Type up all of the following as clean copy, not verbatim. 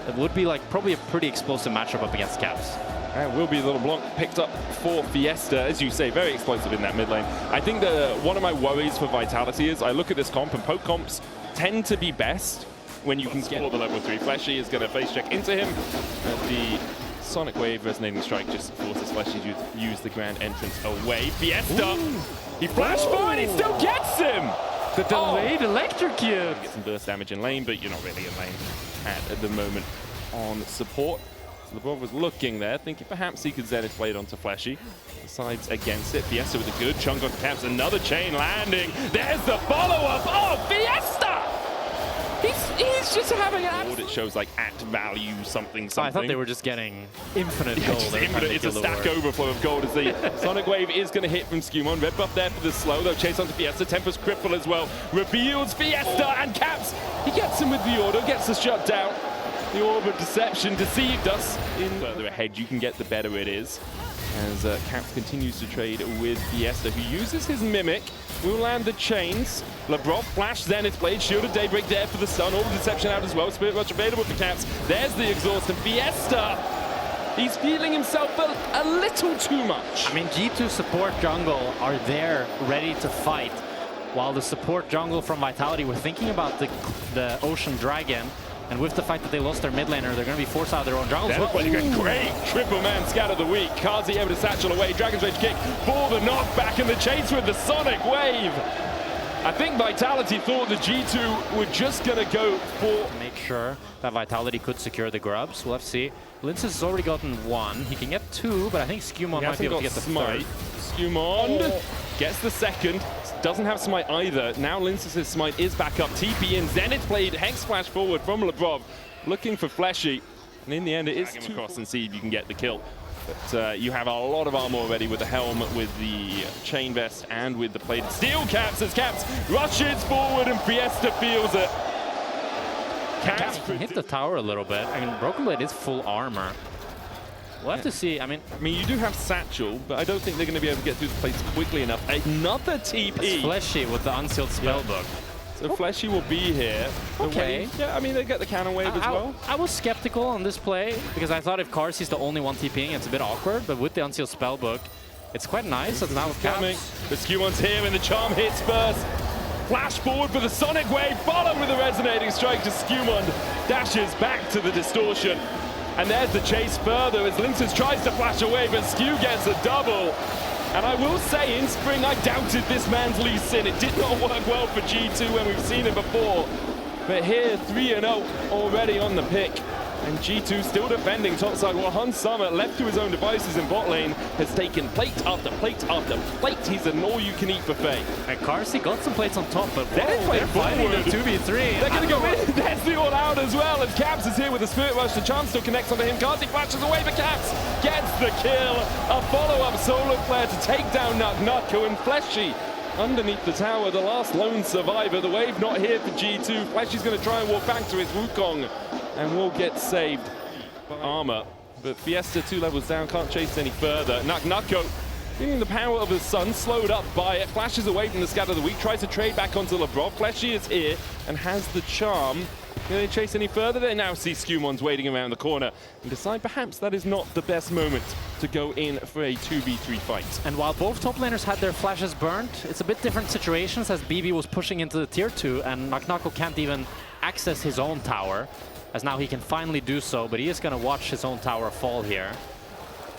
it would be like probably a pretty explosive matchup up against Caps. And will be a little Blanc picked up for Fiesta, as you say, very explosive in that mid lane. I think that one of my worries for Vitality is I look at this comp and poke comps tend to be best when you can get the level 3. Fleshy is going to face check into him. The Sonic Wave Resonating Strike just forces Fleshy to use the grand entrance away. Fiesta, he flashed forward, he still gets him! The delayed electrocute! Get some burst damage in lane, but you're not really in lane at the moment on support. LeBron was looking there, thinking perhaps he could Zenith Blade onto Fleshy. Decides against it. Fiesta with a good chunk on Caps. Another chain landing. There's the follow-up. Oh, Fiesta! He's just having an... It shows like at value something. I thought they were just getting infinite gold. It's a stack overflow of gold as the Sonic Wave is going to hit from Skewmon. Red buff there for the slow, though. Chase onto Fiesta. Tempest Cripple as well. Reveals Fiesta and Caps. He gets him with the auto, gets the shutdown. The Orb of Deception deceived us. In further ahead you can get, the better it is. As Caps continues to trade with Fiesta, who uses his Mimic. Will land the chains. Lebrov flash, Zenith Blade, Shield of Daybreak there for the stun. Orb of Deception out as well. Spirit Rush available for Caps. There's the exhaust, and Fiesta, he's feeling himself a little too much. I mean, G2 support jungle are there ready to fight, while the support jungle from Vitality were thinking about the Ocean Dragon. And with the fact that they lost their mid laner, they're going to be forced out of their own jungle. Great triple man scat of the week. Kaza able to satchel away. Dragon's Rage kick for the knockback and the chase with the Sonic Wave. I think Vitality thought the G2 were just going to go for... Make sure that Vitality could secure the grubs. We'll have to see. Linces has already gotten 1. He can get 2, but I think Skewmon might be able to get the smite. Skewmon gets the second. Doesn't have smite either. Now Linces' smite is back up. TP in. Zenith Blade, Hex Flash forward from Lebrov. Looking for Fleshy. And in the end, it is to cross and see if you can get the kill. But you have a lot of armor already with the helm, with the chain vest, and with the plated steel. Caps as Caps rushes forward and Fiesta feels it. Caps can hit the tower a little bit. I mean, Broken Blade is full armor. We'll have to see. I mean, you do have Satchel, but I don't think they're going to be able to get through the plates quickly enough. Another TP. It's Fleshy with the unsealed spellbook. So Fleshy will be here. Okay. Yeah, I mean, they get the cannon wave as well. I was skeptical on this play because I thought if Karsi's the only one TPing, it's a bit awkward. But with the unsealed spellbook, it's quite nice. It's now with Caps. The Skewmon's here and the charm hits first. Flash forward for the Sonic Wave, followed with a resonating strike to Skewmon. Dashes back to the distortion. And there's the chase further as Linces tries to flash away, but Skew gets a double. And I will say, in spring, I doubted this man's Lee Sin. It did not work well for G2 when we've seen it before. But here, 3-0 already on the pick. And G2 still defending topside, while Hun Summit, left to his own devices in bot lane, has taken plate after plate after plate. He's an all-you-can-eat buffet. And Karsi got some plates on top, but they're fighting the 2v3. They're going to go in. There's the all-out as well, and Caps is here with a Spirit Rush. The charm still connects onto him. Karsi flashes away, but Caps gets the kill. A follow-up solo flare to take down Nutko, and Fleshy underneath the tower, the last lone survivor. The wave not here for G2. Fleshy's going to try and walk back to his Wukong and will get saved by armor. But Fiesta 2 levels down, can't chase any further. Nutko feeling the power of the sun, slowed up by it, flashes away from the scat of the week, tries to trade back onto Lebrov. Fleshy is here and has the charm. Can they chase any further? They now see Skewmon's waiting around the corner and decide perhaps that is not the best moment to go in for a 2v3 fight. And while both top laners had their flashes burnt, it's a bit different situations as BB was pushing into the tier 2 and Nutko can't even access his own tower, as now he can finally do so, but he is going to watch his own tower fall here.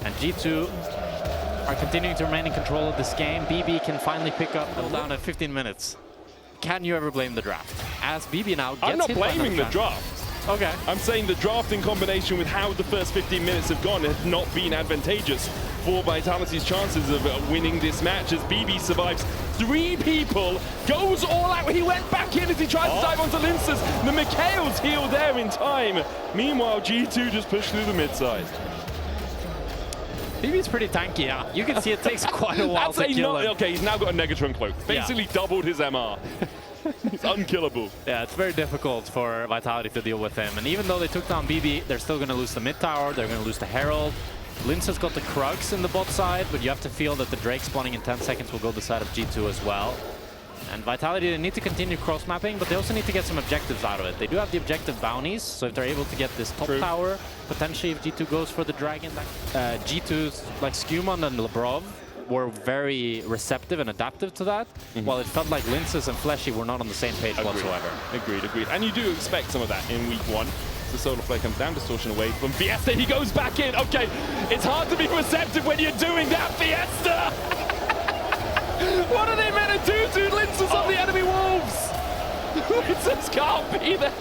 And G2 are continuing to remain in control of this game. BB can finally pick up down at 15 minutes. Can you ever blame the draft? As BB now gets I'm not blaming the draft. Okay. I'm saying the draft in combination with how the first 15 minutes have gone has not been advantageous for Vitality's chances of winning this match, as BB survives 3 people, goes all out. He went back in as he tries to dive onto Linces. The Mikhail's healed there in time. Meanwhile, G2 just pushed through the mid-side. BB's pretty tanky, yeah. You can see it takes quite a while to kill him. Okay, he's now got a Negatron cloak. Basically doubled his MR. He's unkillable. Yeah, it's very difficult for Vitality to deal with him. And even though they took down BB, they're still going to lose the mid tower. They're going to lose the Herald. Lince has got the Krugs in the bot side, but you have to feel that the Drake spawning in 10 seconds will go the side of G2 as well. And Vitality, they need to continue cross-mapping, but they also need to get some objectives out of it. They do have the objective bounties, so if they're able to get this top tower, potentially if G2 goes for the dragon, G2's like Skumon and Lebrov were very receptive and adaptive to that, while it felt like Linces and Fleshy were not on the same page whatsoever. Agreed. And you do expect some of that in week 1. The solar flare comes down, distortion away from Fiesta. He goes back in. Okay, it's hard to be receptive when you're doing that, Fiesta! What are they meant to do, dude? Linces on the enemy wolves! Linces can't be there!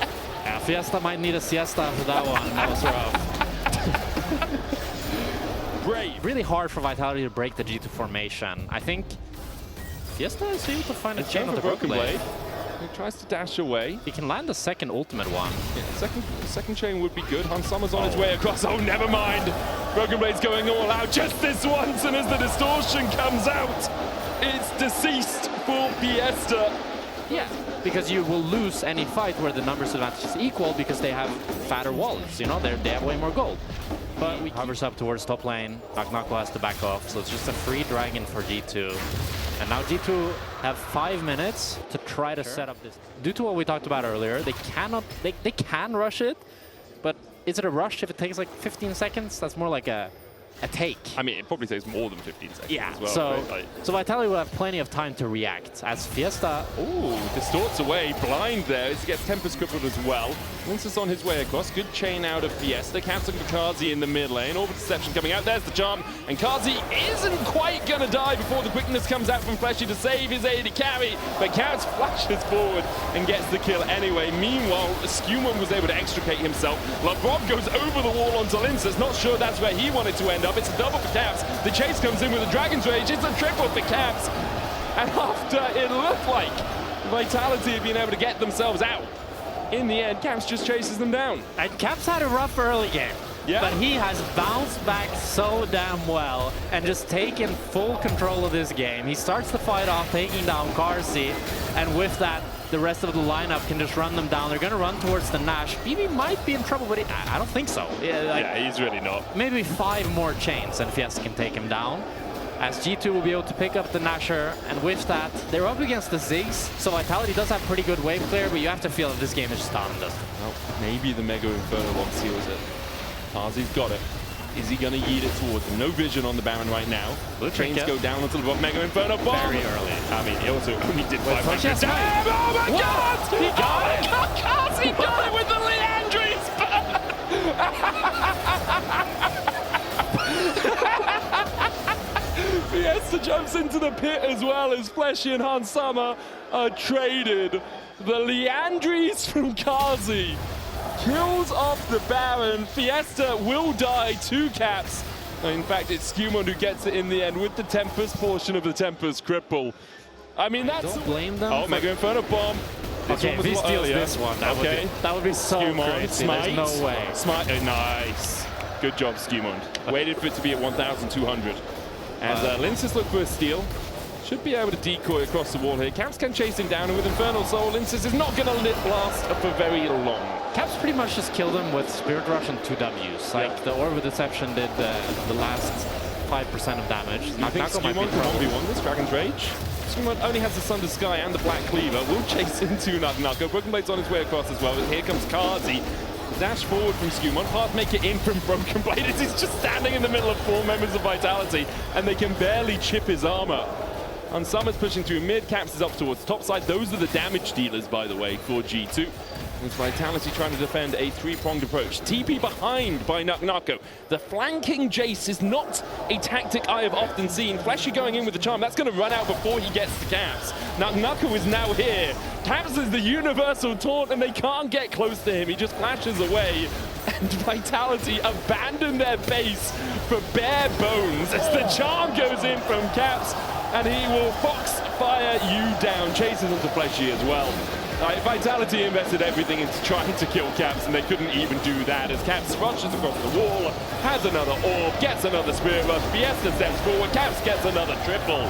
Yeah, Fiesta might need a siesta after that one. That was rough. Brave. Really hard for Vitality to break the G2 formation. I think Fiesta is able to find a chain of the Broken Blade. He tries to dash away. He can land the second ultimate one. Yeah, second chain would be good. Han Summer's on his way across. Oh, never mind. Broken Blade's going all out just this once, and as the distortion comes out, it's deceased for Fiesta. Yeah, because you will lose any fight where the numbers advantage is equal because they have fatter wallets, you know, they have way more gold. But we hovers up towards top lane. Knock-Knock has to back off, so it's just a free dragon for G2. And now G2 have 5 minutes to try to set up this. Due to what we talked about earlier, they can rush it, but is it a rush if it takes like 15 seconds? That's more like a take. I mean, it probably takes more than 15 seconds as well. So Vitality will have plenty of time to react. As Fiesta... Ooh, distorts away, blind there. He gets Tempest crippled as well. Linces on his way across. Good chain out of Fiesta. Canceling for Kazi in the mid lane. Orbital Deception coming out. There's the charm. And Kazi isn't quite going to die before the quickness comes out from Fleshy to save his AD carry. But Kaz flashes forward and gets the kill anyway. Meanwhile, Skumon was able to extricate himself. Lebrov goes over the wall onto Linces. Not sure that's where he wanted to end up. It's a double for Caps. The chase comes in with a Dragon's Rage. It's a triple for Caps. And after it looked like Vitality had been able to get themselves out, in the end, Caps just chases them down. And Caps had a rough early game. Yeah. But he has bounced back so damn well and just taken full control of this game. He starts the fight off taking down Karsi, and with that, the rest of the lineup can just run them down. They're going to run towards the Nash. BB might be in trouble, but I don't think so. Yeah, he's really not. Maybe 5 more chains and Fiesta can take him down. As G2 will be able to pick up the Nasher, and with that, they're up against the Ziggs, so Vitality does have pretty good wave clear, but you have to feel that this game is just on them. Well, maybe the Mega Inferno lock seals it. Kazi's got it. Is he going to yeet it towards him? No vision on the Baron right now. Trains go down until the Mega Inferno bomb. Very early. I mean, he also only did 500 damage. Oh my God! He got it! Kazi got it with the Leandries! Fiesta jumps into the pit as well as Fleshy and Han Summer are traded. The Leandries from Kazi kills off the Baron. Fiesta will die 2 caps. In fact, it's Skumon who gets it in the end with the Tempest portion of the Tempest cripple. I mean, that's... Don't blame them. Oh, Mega Inferno bomb. Okay, if he steals this one, that would be so crazy. Smite. There's no way. Smite, nice. Good job, Skumon. Waited for it to be at 1,200. As Linces look for a steal. Should be able to decoy across the wall here. Caps can chase him down, and with Infernal Soul, Linces is not going to last for very long. Caps pretty much just killed him with Spirit Rush and 2 Ws. Like, the Orb of Deception did the last 5% of damage. I think Skumon can 1v1 this Dragon's Rage. Skumon only has the Sunder Sky and the Black Cleaver. Will chase into Knock-Knock. Broken Blade's on his way across as well. Here comes Kazi. Dash forward from Skumon. Hard to make it in from Broken Blade as he's just standing in the middle of 4 members of Vitality, and they can barely chip his armor. And Summer's pushing through mid. Caps is up towards top side. Those are the damage dealers, by the way, for G2. With Vitality trying to defend a 3-pronged approach. TP behind by Knock-Knocko. The flanking Jace is not a tactic I have often seen. Fleshy going in with the charm. That's going to run out before he gets to Caps. Knock-Knocko is now here. Caps is the universal taunt, and they can't get close to him. He just flashes away. And Vitality abandon their base for bare bones as the charm goes in from Caps, and he will foxfire you down. Chases onto Fleshy as well. Vitality invested everything into trying to kill Caps, and they couldn't even do that as Caps rushes across the wall, has another orb, gets another Spirit Rush, Fiesta steps forward, Caps gets another triple.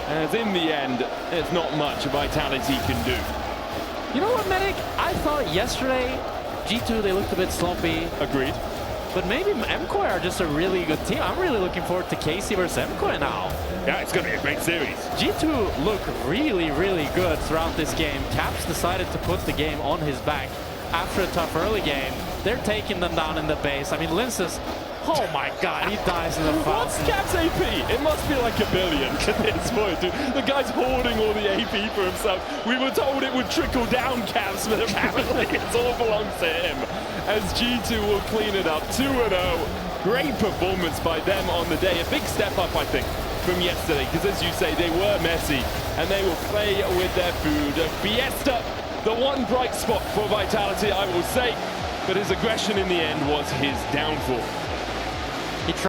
As in the end, there's not much Vitality can do. You know what, Medic? I thought yesterday, G2, they looked a bit sloppy. Agreed. But maybe MKOI are just a really good team. I'm really looking forward to KC versus MKOI now. Yeah, it's going to be a great series. G2 look really, really good throughout this game. Caps decided to put the game on his back after a tough early game. They're taking them down in the base. I mean, Lince's, oh my god, he dies in the fountain. What's Cap's AP? It must be like $1 billion at this point, dude. The guy's hoarding all the AP for himself. We were told it would trickle down Caps, but apparently it all belongs to him. As G2 will clean it up, 2-0. Great performance by them on the day. A big step up, I think, from yesterday, because as you say, they were messy, and they will play with their food. Fiesta, the one bright spot for Vitality, I will say, but his aggression in the end was his downfall.